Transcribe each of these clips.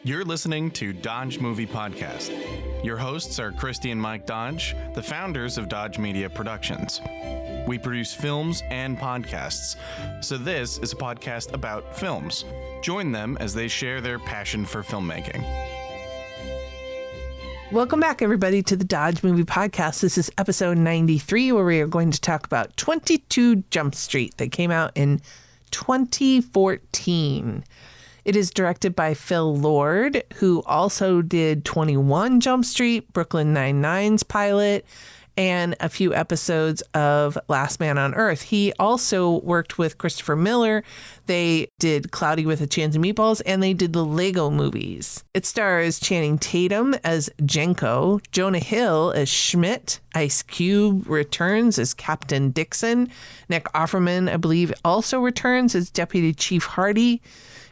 You're listening to Dodge Movie Podcast. Your hosts are Christy and Mike Dodge, the founders of Dodge Media Productions. We produce films and podcasts, so this is a podcast about films. Join them as they share their passion for filmmaking. Welcome back, everybody, to the Dodge Movie Podcast. This is episode 93, where we are going to talk about 22 Jump Street that came out in 2014. It is directed by Phil Lord, who also did 21 Jump Street, Brooklyn Nine-Nine's pilot, and a few episodes of Last Man on Earth. He also worked with Christopher Miller. They did Cloudy with a Chance of Meatballs, and they did the Lego movies. It stars Channing Tatum as Jenko, Jonah Hill as Schmidt, Ice Cube returns as Captain Dickson, Nick Offerman, I believe, also returns as Deputy Chief Hardy,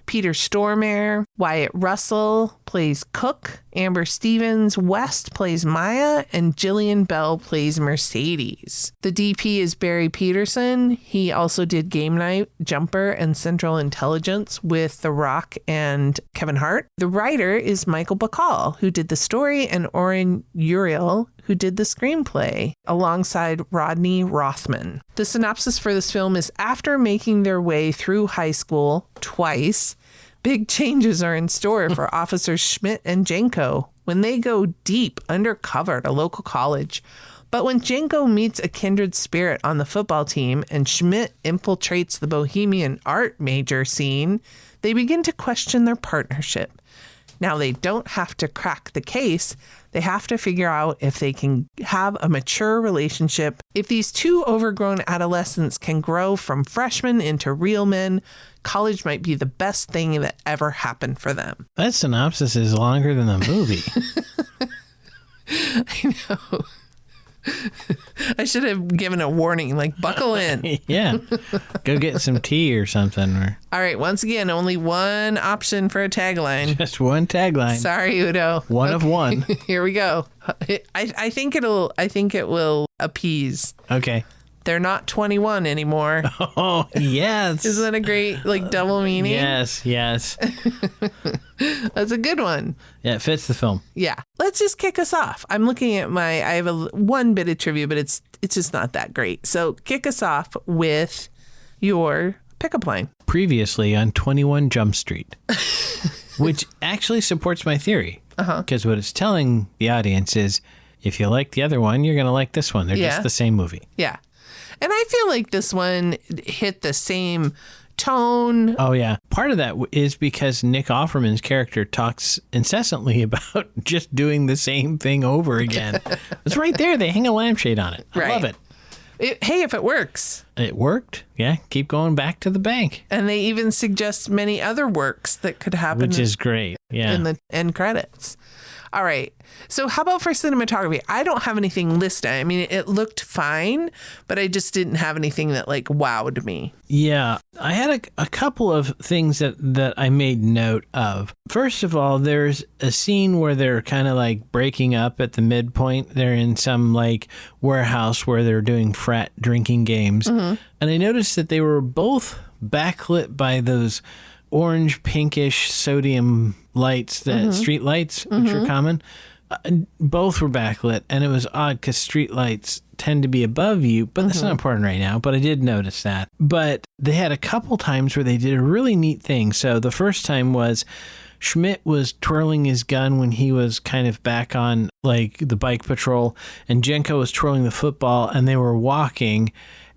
Peter Stormare, Wyatt Russell plays Cook, Amber Stevens West plays Maya, and Jillian Bell plays Mercedes. The DP is Barry Peterson. He also did Game Night, Jumper, and Central Intelligence with The Rock and Kevin Hart. The writer is Michael Bacall, who did the story, and Oren Uriel, who did the screenplay, alongside Rodney Rothman. The synopsis for this film is: after making their way through high school twice, big changes are in store for Officers Schmidt and Jenko when they go deep undercover at a local college. But when Jenko meets a kindred spirit on the football team and Schmidt infiltrates the bohemian art major scene, they begin to question their partnership. Now, they don't have to crack the case. They have to figure out if they can have a mature relationship. If these two overgrown adolescents can grow from freshmen into real men, college might be the best thing that ever happened for them. That synopsis is longer than the movie. I know. I should have given a warning, like, buckle in. Yeah. Go get some tea or something. All right. Once again, only one option for a tagline. Just one tagline. Sorry, Udo. One of one. Here we go. I think it will appease. Okay. They're not 21 anymore. Oh, yes. Isn't that a great, double meaning? Yes. That's a good one. Yeah, it fits the film. Yeah. Let's just kick us off. I'm looking at I have one bit of trivia, but it's just not that great. So kick us off with your pickup line. Previously on 21 Jump Street, which actually supports my theory. Because what it's telling the audience is, if you like the other one, you're going to like this one. They're just the same movie. Yeah. And I feel like this one hit the same tone. Oh, yeah. Part of that is because Nick Offerman's character talks incessantly about just doing the same thing over again. It's right there. They hang a lampshade on it. I love it. Hey, if it works. It worked. Yeah. Keep going back to the bank. And they even suggest many other works that could happen. Which is great. Yeah. In the end credits. All right. So how about for cinematography? I don't have anything listed. I mean, it looked fine, but I just didn't have anything that wowed me. Yeah. I had a couple of things that I made note of. First of all, there's a scene where they're kind of breaking up at the midpoint. They're in some warehouse where they're doing frat drinking games. Mm-hmm. And I noticed that they were both backlit by those orange pinkish sodium lights, that street lights, which are common. Both were backlit, and it was odd because street lights tend to be above you, but that's not important right now, but I did notice that. But they had a couple times where they did a really neat thing. So the first time was Schmidt was twirling his gun when he was kind of back on the bike patrol, and Jenko was twirling the football, and they were walking.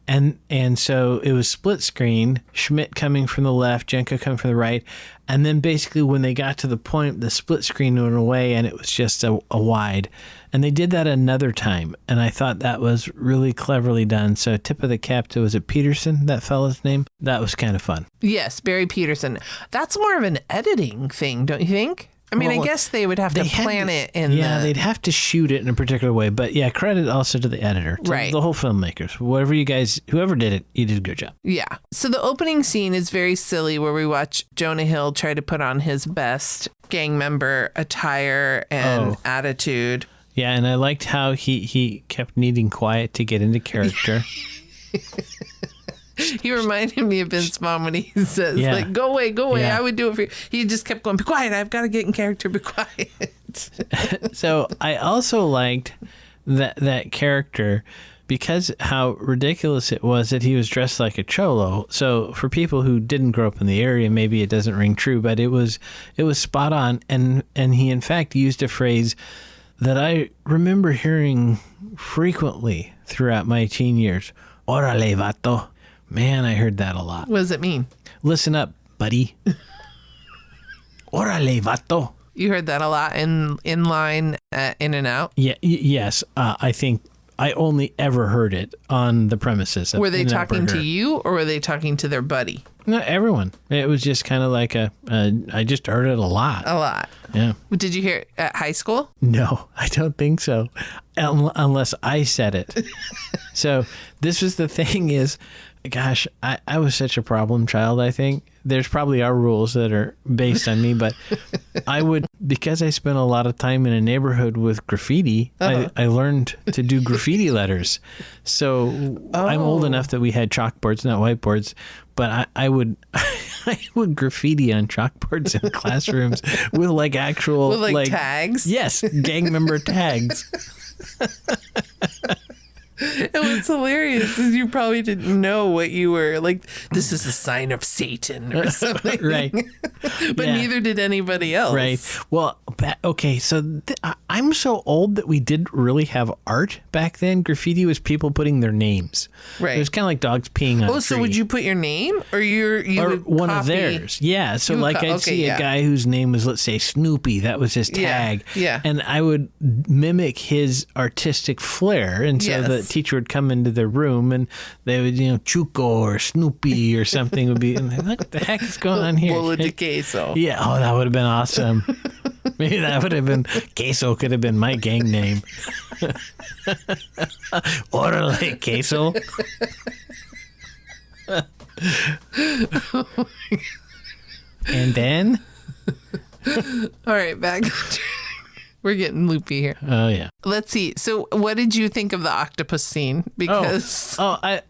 And so it was split screen, Schmidt coming from the left, Jenko coming from the right. And then basically when they got to the point, the split screen went away and it was just a wide. And they did that another time. And I thought that was really cleverly done. So tip of the cap to, was it Peterson, that fella's name? That was kind of fun. Yes, Barry Peterson. That's more of an editing thing, don't you think? I mean, I guess they would have to plan it in they'd have to shoot it in a particular way. But yeah, credit also to the editor, to the whole filmmakers. Whoever did it, you did a good job. Yeah. So the opening scene is very silly, where we watch Jonah Hill try to put on his best gang member attire and attitude. Yeah, and I liked how he kept needing quiet to get into character. He reminded me of Vince Vaughn when he says, Yeah. like, go away, Yeah. I would do it for you. He just kept going, be quiet, I've got to get in character, be quiet. So I also liked that character because how ridiculous it was that he was dressed like a cholo. So for people who didn't grow up in the area, maybe it doesn't ring true, but it was spot on. And he in fact used a phrase that I remember hearing frequently throughout my teen years. Orale, vato. Man, I heard that a lot. What does it mean? Listen up, buddy. Orale, vato. You heard that a lot in line at In-N-Out? Yeah, yes. I think I only ever heard it on the premises. Of Were they In-N-Out talking to Burger. you or were they talking to their buddy? No, everyone. It was just kind of like I just heard it a lot. A lot. Yeah. Did you hear it at high school? No, I don't think so. Unless I said it. So this was the thing is, gosh, I was such a problem child, I think. There's probably our rules that are based on me, but I would, because I spent a lot of time in a neighborhood with graffiti, I learned to do graffiti letters. So I'm old enough that we had chalkboards, not whiteboards, but I would I would graffiti on chalkboards in classrooms with like actual With like tags? Yes, gang member tags. And what's hilarious is you probably didn't know what you were like. This is a sign of Satan or something, Right. But Yeah. neither did anybody else, Right. Well, okay. So I'm so old that we didn't really have art back then. Graffiti was people putting their names. Right. It was kind of like dogs peeing on a Oh, so tree. would you put your name or you Or would one of copy- theirs. Yeah. So You would like I'd okay, see a yeah. guy whose name was, let's say, Snoopy. That was his Yeah, tag. yeah. And I would mimic his artistic flair. And so Yes. the teacher would come into their room and they would, Chuco or Snoopy or something would be, and what the heck is going on here? Bola de queso. Yeah, oh, that would have been awesome. Maybe that would have been, Queso could have been my gang name. Orale, Queso. And then, All right, back. We're getting loopy here. oh yeah. Let's see. So, what did you think of the octopus scene? Because I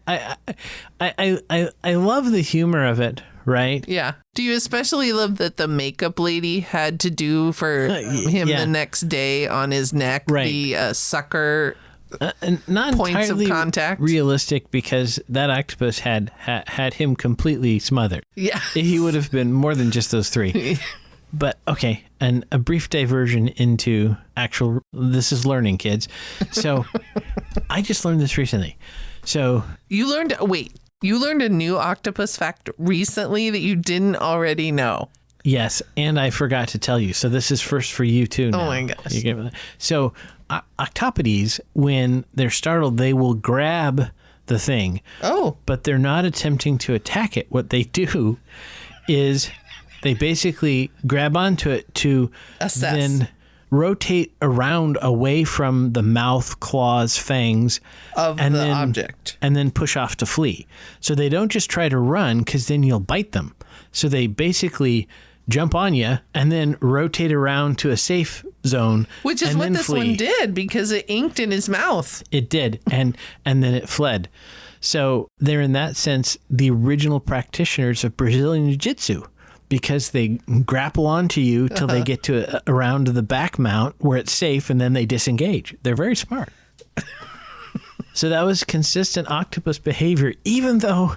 love the humor of it, right? yeah, do you especially love that the makeup lady had to do for him yeah. the next day on his neck Right. the sucker? And not Points of entirely contact? realistic because that octopus had him completely smothered. Yeah. He would have been more than just those three. But okay, and a brief diversion into actual, this is learning, kids. So I just learned this recently. So You learned a new octopus fact recently that you didn't already know. yes, and I forgot to tell you. So this is first for you too now. Oh my gosh. You get it? So octopodes, when they're startled, they will grab the thing. Oh, But they're not attempting to attack it. What they do is they basically grab onto it to Assess. then rotate around away from the mouth, claws, fangs of and the then, object. and then push off to flee. So they don't just try to run because then you'll bite them. So they basically jump on you and then rotate around to a safe zone, Which is and what then this flee. one did because it inked in his mouth. It did, and then it fled. So they're in that sense the original practitioners of Brazilian Jiu-Jitsu because they grapple onto you till they get to around to the back mount where it's safe, and then they disengage. They're very smart. So that was consistent octopus behavior, even though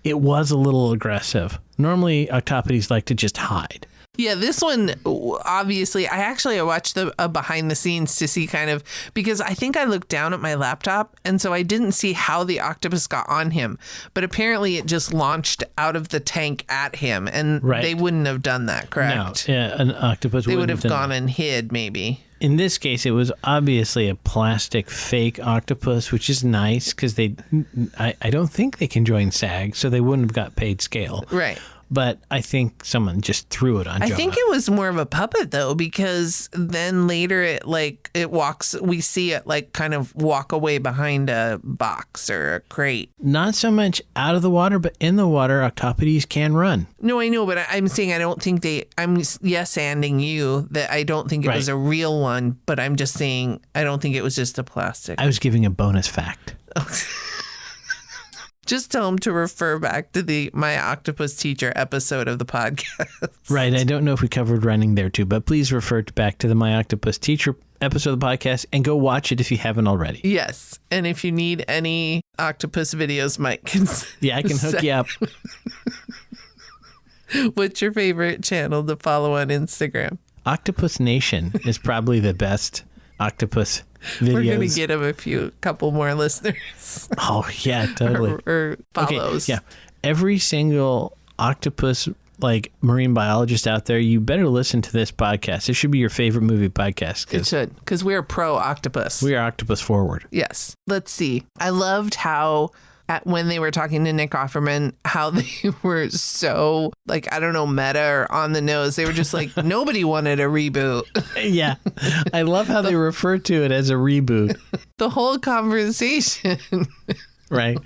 it was a little aggressive. Normally, octopodes like to just hide. Yeah, this one, obviously, I watched the behind the scenes to see kind of, because I think I looked down at my laptop, and so I didn't see how the octopus got on him. But apparently it just launched out of the tank at him, and Right. they wouldn't have done that, correct? No, yeah, an octopus They would wouldn't have done gone that. and hid, maybe. In this case, it was obviously a plastic fake octopus, which is nice because I don't think they can join SAG, so they wouldn't have got paid scale. Right. But I think someone just threw it on I Jonah. think it was more of a puppet though, because then later it walks, we see it like kind of walk away behind a box or a crate. Not so much out of the water, but in the water, octopodes can run. No, I know, but I'm saying I don't think I'm yes-anding you that I don't think it was Right. a real one, but I'm just saying I don't think it was just a plastic. I was giving a bonus fact. Just tell them to refer back to the My Octopus Teacher episode of the podcast. Right. I don't know if we covered running there too, but please refer back to the My Octopus Teacher episode of the podcast and go watch it if you haven't already. Yes. And if you need any octopus videos, Mike can I can hook you up. What's your favorite channel to follow on Instagram? Octopus Nation is probably the best octopus videos. We're going to get him a couple more listeners. Oh, yeah, totally. or follows. Okay, yeah. Every single octopus, marine biologist out there, you better listen to this podcast. It should be your favorite movie podcast. It should, because we're pro octopus. We are octopus forward. Yes. Let's see. I loved how... when they were talking to Nick Offerman, how they were so, meta or on the nose. They were just like, nobody wanted a reboot. Yeah. I love how they refer to it as a reboot. The whole conversation. Right.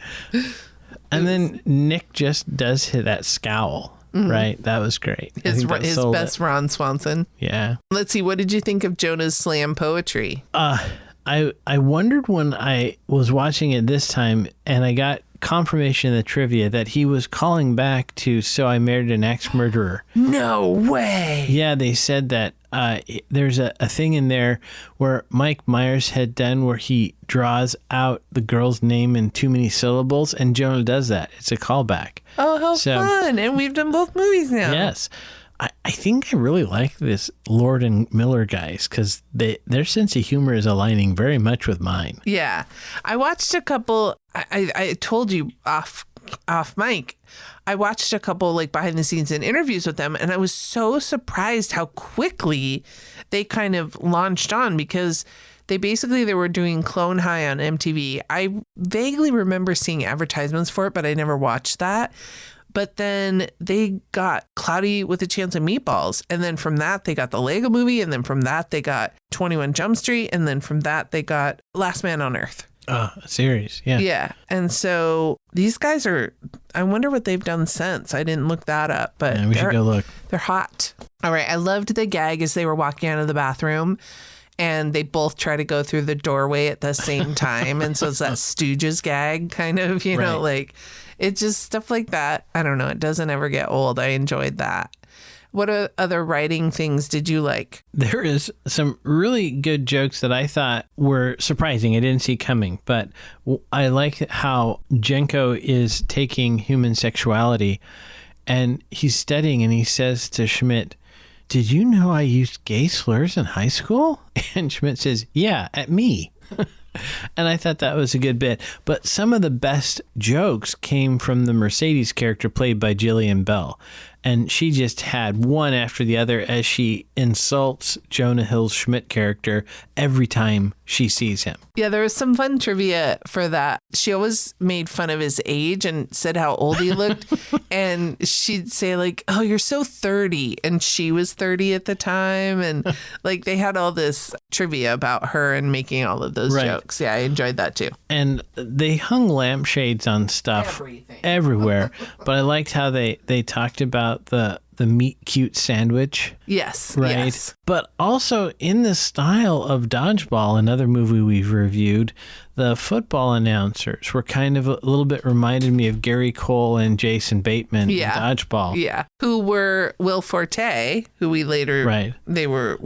And then Nick just does that scowl. Mm-hmm. Right. That was great. His best Ron Swanson. Yeah. Let's see. What did you think of Jonah's slam poetry? I wondered when I was watching it this time and I got confirmation in the trivia that he was calling back to So I Married an Axe Murderer. No way. Yeah, they said that there's a thing in there where Mike Myers had done where he draws out the girl's name in too many syllables, and Jonah does that. It's a callback. Oh, how fun. And we've done both movies now. Yes. I think I really like this Lord and Miller guys because their sense of humor is aligning very much with mine. Yeah. I watched a couple, I told you off mic, I watched a couple behind the scenes and interviews with them, and I was so surprised how quickly they kind of launched on because they were doing Clone High on MTV. I vaguely remember seeing advertisements for it, but I never watched that. But then they got Cloudy with a Chance of Meatballs. And then from that, they got the Lego Movie. And then from that, they got 21 Jump Street. And then from that, they got Last Man on Earth. A series. Yeah. Yeah. And so these guys I wonder what they've done since. I didn't look that up, but we should go look. They're hot. All right. I loved the gag as they were walking out of the bathroom. And they both try to go through the doorway at the same time. And so it's that Stooges gag kind of, it's just stuff like that. I don't know. It doesn't ever get old. I enjoyed that. What other writing things did you like? There is some really good jokes that I thought were surprising. I didn't see coming, but I like how Jenko is taking human sexuality and he's studying and he says to Schmidt, "Did you know I used gay slurs in high school?" And Schmidt says, "Yeah, at me." And I thought that was a good bit. But some of the best jokes came from the Mercedes character played by Jillian Bell. And she just had one after the other as she insults Jonah Hill's Schmidt character every time she sees him. Yeah, there was some fun trivia for that. She always made fun of his age and said how old he looked. And she'd say "Oh, you're so 30." And she was 30 at the time. And they had all this trivia about her and making all of those jokes. Yeah, I enjoyed that too. And they hung lampshades on stuff everywhere. But I liked how they talked about the meat cute sandwich. Yes. Right. Yes. But also in the style of Dodgeball, another movie we've reviewed, the football announcers were kind of a little bit reminded me of Gary Cole and Jason Bateman in Dodgeball. Yeah. Who were Will Forte, who we later, they were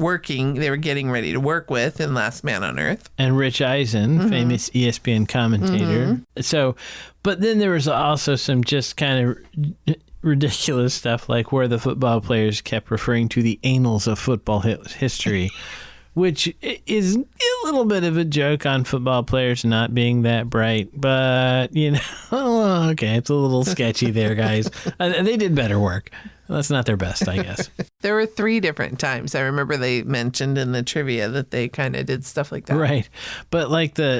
getting ready to work with in Last Man on Earth. And Rich Eisen, famous ESPN commentator. So, but then there was also some just kind of ridiculous stuff where the football players kept referring to the annals of football history, which is a little bit of a joke on football players not being that bright. But, okay, it's a little sketchy there, guys. They did better work. That's not their best, I guess. There were 3 different times I remember they mentioned in the trivia that they kind of did stuff like that. Right. But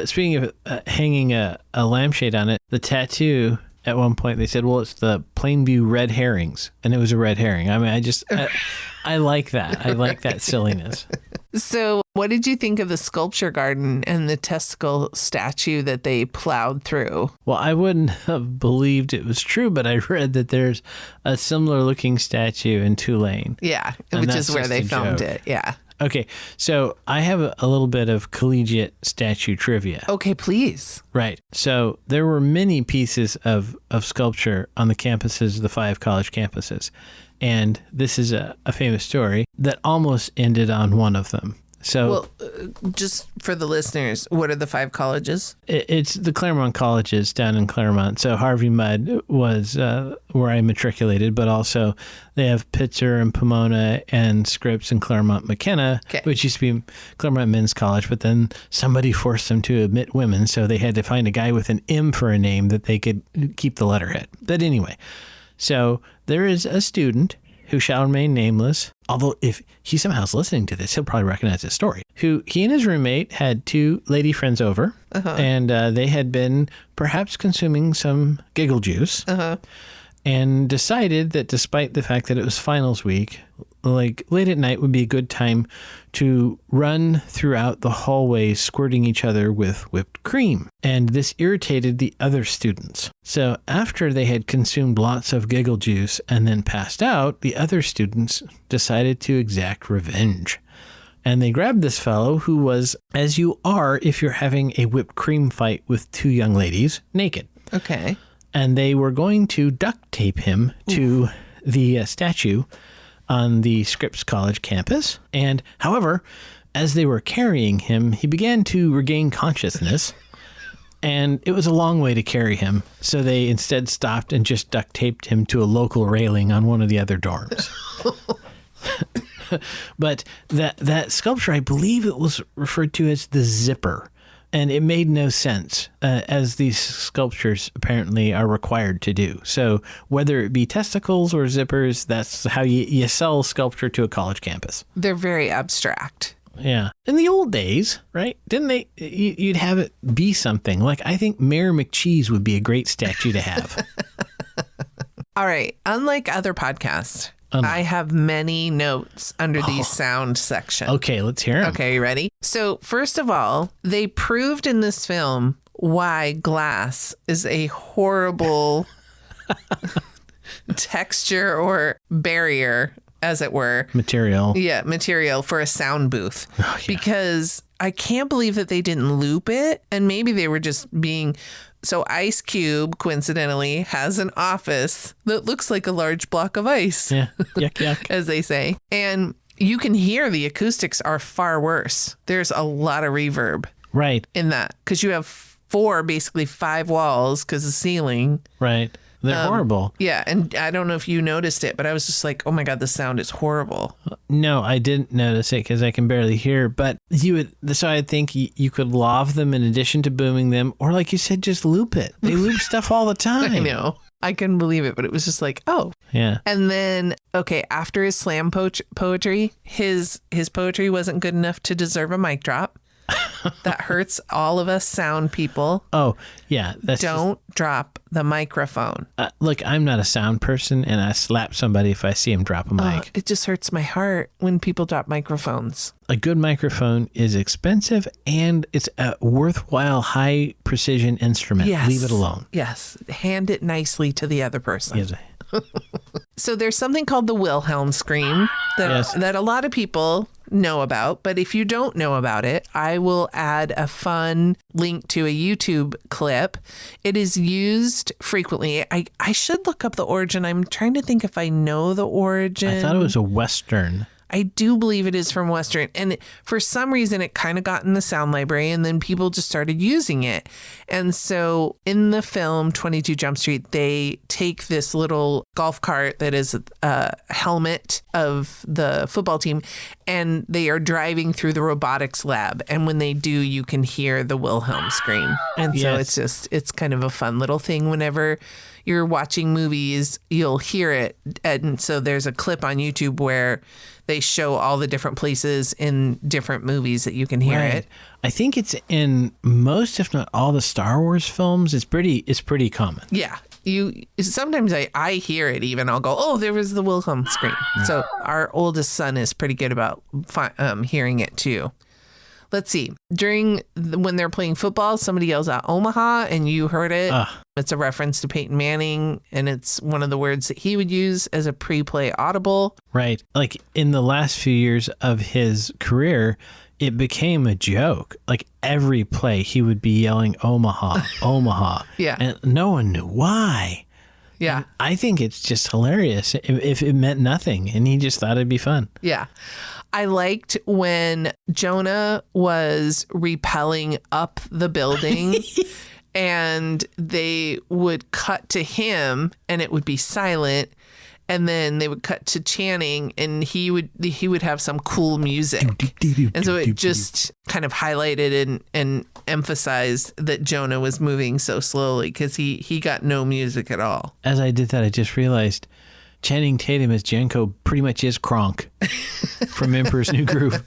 speaking of hanging a lampshade on it, the tattoo... At one point, they said, "Well, it's the Plainview red herrings," and it was a red herring. I mean, I like that. I like that silliness. So, what did you think of the sculpture garden and the testicle statue that they plowed through? Well, I wouldn't have believed it was true, but I read that there's a similar looking statue in Tulane. Yeah, which is where they filmed it. Yeah. Okay, so I have a little bit of collegiate statue trivia. Okay, please. Right. So there were many pieces of sculpture on the campuses of the 5 college campuses. And this is a famous story that almost ended on one of them. So, well, just for the listeners, what are the 5 colleges? It's the Claremont colleges down in Claremont. So Harvey Mudd was where I matriculated, but also they have Pitzer and Pomona and Scripps and Claremont McKenna, which used to be Claremont Men's College, but then somebody forced them to admit women, so they had to find a guy with an M for a name that they could keep the letterhead. But anyway, so there is a student who shall remain nameless, although if he somehow is listening to this, he'll probably recognize his story, who he and his roommate had 2 lady friends over, and they had been perhaps consuming some giggle juice, and decided that despite the fact that it was finals week, like late at night would be a good time to run throughout the hallway squirting each other with whipped cream. And this irritated the other students. So after they had consumed lots of giggle juice and then passed out, the other students decided to exact revenge. And they grabbed this fellow who was, as you are if you're having a whipped cream fight with 2 young ladies, naked. Okay. And they were going to duct tape him to the statue on the Scripps College campus. And however, as they were carrying him, he began to regain consciousness. And it was a long way to carry him. So they instead stopped and just duct taped him to a local railing on one of the other dorms. But that sculpture, I believe it was referred to as the zipper. And it made no sense, as these sculptures apparently are required to do. So whether it be testicles or zippers, that's how you sell sculpture to a college campus. They're very abstract. Yeah. In the old days, right? Didn't they? You'd have it be something. Like, I think Mayor McCheese would be a great statue to have. All right. Unlike other podcasts, I have many notes under the sound section. Okay, let's hear them. Okay, you ready? So first of all, they proved in this film why glass is a horrible texture or barrier, as it were. Material. Yeah, material for a sound booth. Oh, yeah. Because I can't believe that they didn't loop it. And maybe they were just being... So Ice Cube, coincidentally, has an office that looks like a large block of ice. Yeah, yuck, yuck. As they say. And you can hear the acoustics are far worse. There's a lot of reverb. Right. In that. Because you have 5 walls because of the ceiling. Right. They're horrible. Yeah. And I don't know if you noticed it, but I was just like, oh my God, the sound is horrible. No, I didn't notice it because I can barely hear. But so I think you could lav them in addition to booming them. Or like you said, just loop it. They loop stuff all the time. I know. I couldn't believe it, but it was just like, oh. Yeah. And then, okay, after his slam poetry, his poetry wasn't good enough to deserve a mic drop. That hurts all of us sound people. Oh, yeah. Don't drop the microphone. Look, I'm not a sound person, and I slap somebody if I see him drop a mic. It just hurts my heart when people drop microphones. A good microphone is expensive, and it's a worthwhile, high-precision instrument. Yes. Leave it alone. Yes. Hand it nicely to the other person. Yes. So there's something called the Wilhelm scream that a lot of people know about. But if you don't know about it, I will add a fun link to a YouTube clip. It is used frequently. I should look up the origin. I'm trying to think if I know the origin. I thought it was a Western. I do believe it is from Western. And for some reason, it kind of got in the sound library and then people just started using it. And so in the film 22 Jump Street, they take this little golf cart that is a helmet of the football team and they are driving through the robotics lab. And when they do, you can hear the Wilhelm scream. And so it's kind of a fun little thing whenever you're watching movies, you'll hear it. And so there's a clip on YouTube where they show all the different places in different movies that you can hear it. I think it's in most, if not all, the Star Wars films. It's pretty common. Yeah. Sometimes I hear it even. I'll go, oh, there was the Wilhelm scream. So our oldest son is pretty good about hearing it too. Let's see. When they're playing football, somebody yells out Omaha, and you heard it. It's a reference to Peyton Manning, and it's one of the words that he would use as a pre-play audible. Right. Like in the last few years of his career, it became a joke. Like every play, he would be yelling Omaha, Omaha. Yeah. And no one knew why. Yeah. And I think it's just hilarious if it meant nothing and he just thought it'd be fun. Yeah. I liked when Jonah was rappelling up the building and they would cut to him and it would be silent. And then they would cut to Channing and he would have some cool music. And so it just kind of highlighted and emphasized that Jonah was moving so slowly because he got no music at all. As I did that, I just realized Channing Tatum as Jenko pretty much is Kronk from Emperor's New Groove.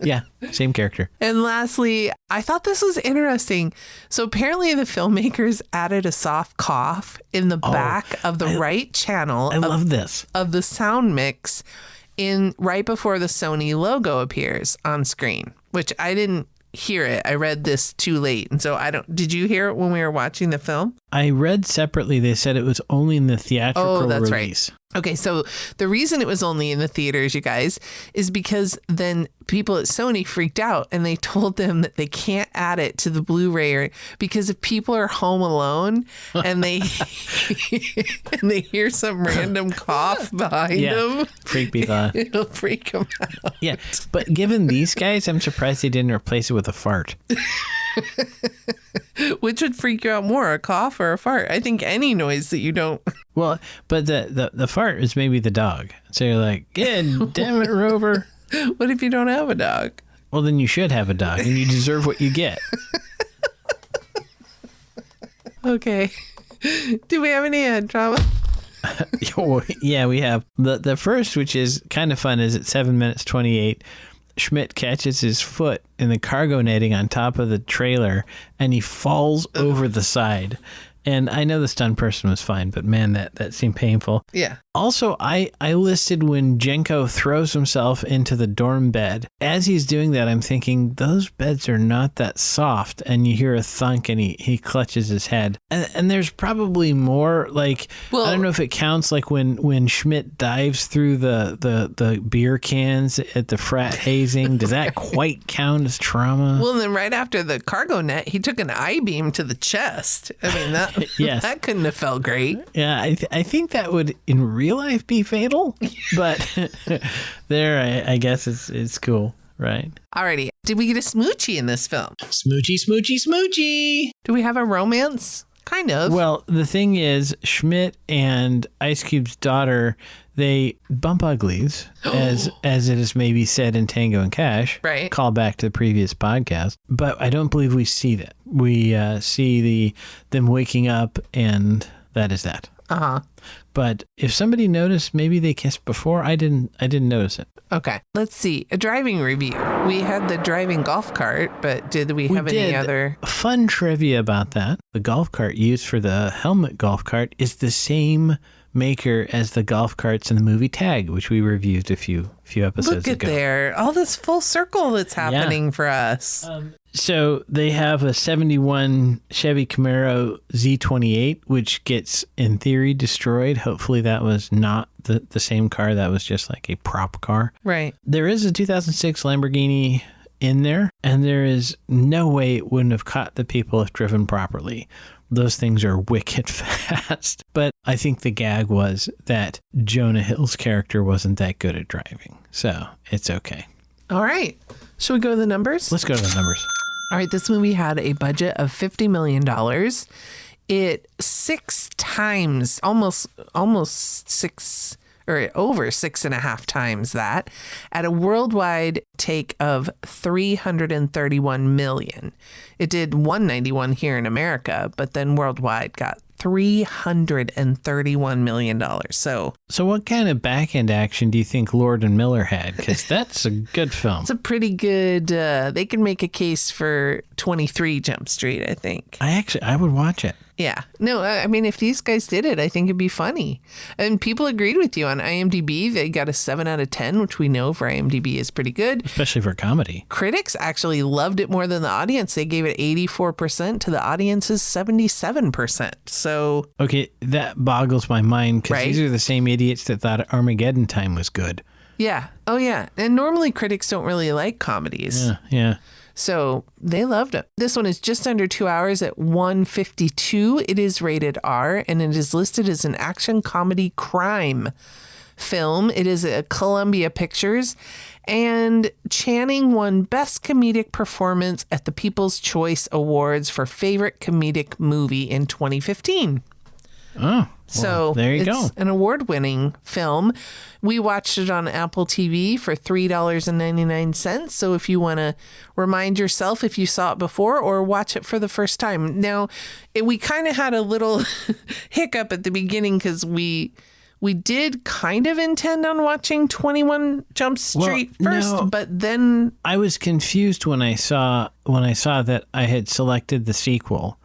Yeah, same character. And lastly, I thought this was interesting. So apparently the filmmakers added a soft cough in the back of the right channel. I love this. Of the sound mix right before the Sony logo appears on screen, which I didn't hear it. I read this too late. And so did you hear it when we were watching the film? I read separately. They said it was only in the theatrical release. Right. Okay, so the reason it was only in the theaters, you guys, is because then people at Sony freaked out and they told them that they can't add it to the Blu-ray because if people are home alone and they and they hear some random cough behind them, it'll freak them out. Yeah, but given these guys, I'm surprised they didn't replace it with a fart. Which would freak you out more, a cough or a fart? I think any noise that you don't. Well, but the fart is maybe the dog. So you're like, God damn it, Rover. What if you don't have a dog? Well, then you should have a dog and you deserve what you get. Okay. Do we have any head trauma? Yeah, we have. The first, which is kind of fun, is at 7 minutes 28. Schmidt catches his foot in the cargo netting on top of the trailer and he falls over the side. And I know the stunned person was fine, but man, that seemed painful. Yeah. Also, I listed when Jenko throws himself into the dorm bed. As he's doing that, I'm thinking, those beds are not that soft. And you hear a thunk and he clutches his head. And there's probably more, like, I don't know if it counts, like when Schmidt dives through the beer cans at the frat hazing. Does that quite count as trauma? Well, then right after the cargo net, he took an I-beam to the chest. I mean, yes. That couldn't have felt great. Yeah, I think that would in real life be fatal, but there I guess it's cool, right? Alrighty. Did we get a smoochie in this film? Smoochy, smoochy, smoochy. Do we have a romance? Kind of. Well, the thing is, Schmidt and Ice Cube's daughter, they bump uglies, as it is maybe said in Tango and Cash. Right. Call back to the previous podcast. But I don't believe we see that. We see them waking up, and that is that. Uh-huh. But if somebody noticed, maybe they kissed before. I didn't notice it. Okay. Let's see. A driving review. We had the driving golf cart, but did we have any other? Fun trivia about that. The golf cart used for the helmet golf cart is the same maker as the golf carts in the movie Tag, which we reviewed a few episodes ago. Look at there. All this full circle that's happening for us. So they have a 71 Chevy Camaro Z28, which gets, in theory, destroyed. Hopefully that was not the same car. That was just like a prop car. Right. There is a 2006 Lamborghini in there, and there is no way it wouldn't have caught the people if driven properly. Those things are wicked fast. But I think the gag was that Jonah Hill's character wasn't that good at driving. So it's okay. All right. Should we go to the numbers? Let's go to the numbers. All right. This movie had a budget of $50 million. It 6 times, almost 6 or over 6.5 times that, at a worldwide take of 331 million. It did 191 here in America, but then worldwide got $331 million. So what kind of back-end action do you think Lord and Miller had? Because that's a good film. It's a pretty good, they can make a case for 23 Jump Street, I think. I would watch it. Yeah. No, I mean, if these guys did it, I think it'd be funny. And people agreed with you on IMDb. They got a 7 out of 10, which we know for IMDb is pretty good. Especially for comedy. Critics actually loved it more than the audience. They gave it 84% to the audience's 77%. So. Okay, that boggles my mind because Right? these are the same idiots that thought Armageddon Time was good. Yeah. Oh, yeah. And normally critics don't really like comedies. Yeah. So they loved it. This one is just under 2 hours at 1:52. It is rated R, and it is listed as an action comedy crime film. It is a Columbia Pictures, and Channing won Best Comedic Performance at the People's Choice Awards for Favorite Comedic Movie in 2015. Oh, So there you it's go. an award-winning film. We watched it on Apple TV for $3.99. So if you want to remind yourself if you saw it before or watch it for the first time. Now, we kind of had a little hiccup at the beginning because we did kind of intend on watching 21 Jump Street first, no. but then I was confused when I saw that I had selected the sequel.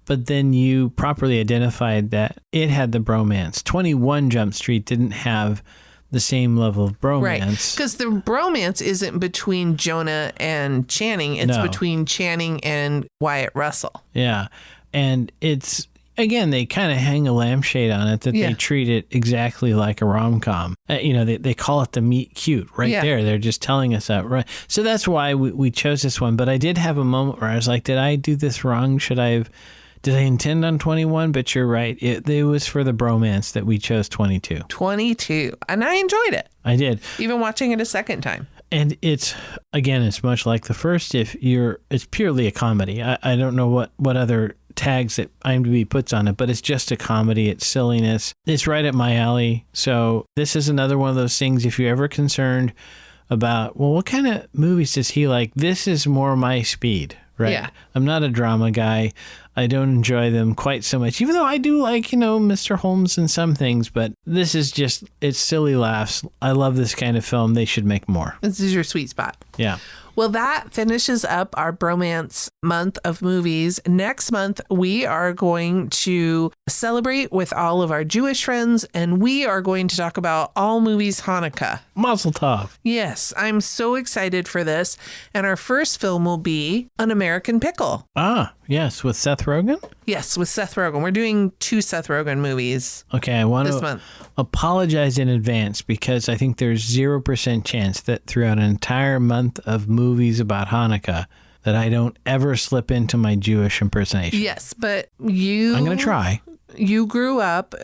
But then you properly identified that it had the bromance. 21 Jump Street didn't have the same level of bromance. right, because the bromance isn't between Jonah and Channing. It's No. between Channing and Wyatt Russell. Yeah. And it's, again, they kind of hang a lampshade on it that Yeah. they treat it exactly like a rom-com. They call it the meet cute right Yeah. there. They're just telling us that. Right. So that's why we chose this one. But I did have a moment where I was like, did I do this wrong? Did I intend on 21? But you're right. It was for the bromance that we chose 22. 22. And I enjoyed it, I did. even watching it a second time. And it's much like the first. It's purely a comedy. I don't know what other tags that IMDb puts on it, but it's just a comedy. It's silliness. It's right up my alley. So this is another one of those things. If you're ever concerned about, well, what kind of movies does he like? This is more my speed, right? Yeah. I'm not a drama guy. I don't enjoy them quite so much, even though I do like, Mr. Holmes and some things, but this is just, it's silly laughs. I love this kind of film. They should make more. This is your sweet spot. Yeah. Well, that finishes up our bromance month of movies. Next month, we are going to celebrate with all of our Jewish friends, and we are going to talk about all movies Hanukkah. Mazel tov. Yes, I'm so excited for this. And our first film will be An American Pickle. Ah, yes, with Seth Rogen. Yes, with Seth Rogen. We're doing 2 Seth Rogen movies Okay, I want this to month. apologize in advance because I think there's 0% chance that throughout an entire month of movies about Hanukkah that I don't ever slip into my Jewish impersonation. Yes, but you... I'm going to try. You grew up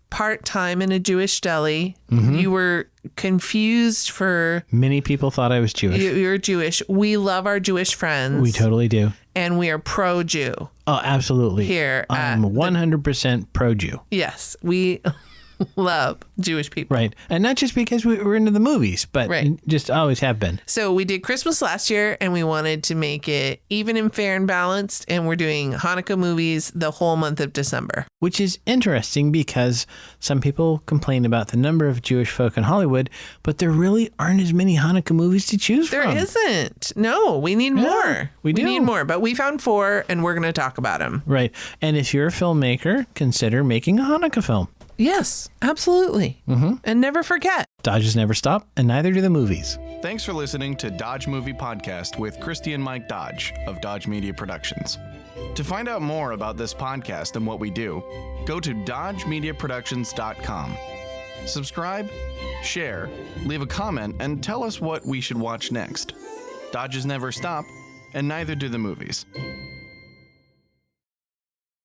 part-time in a Jewish deli. Mm-hmm. You were confused for... Many people thought I was Jewish. You're Jewish. We love our Jewish friends. We totally do. And we are pro-Jew. Oh, absolutely. Here I'm 100% pro-Jew. Yes, we love Jewish people. Right. And not just because we're into the movies, but Right. just always have been. So we did Christmas last year, and we wanted to make it even and fair and balanced, and we're doing Hanukkah movies the whole month of December. Which is interesting because some people complain about the number of Jewish folk in Hollywood, but there really aren't as many Hanukkah movies to choose There from. isn't. No, we need more. we do. need more, but we found 4, and we're going to talk about them. Right. And if you're a filmmaker, consider making a Hanukkah film. Yes, absolutely. Mm-hmm. And never forget. Dodges never stop, and neither do the movies. Thanks for listening to Dodge Movie Podcast with Christy and Mike Dodge of Dodge Media Productions. To find out more about this podcast and what we do, go to dodgemediaproductions.com. Subscribe, share, leave a comment, and tell us what we should watch next. Dodges never stop, and neither do the movies.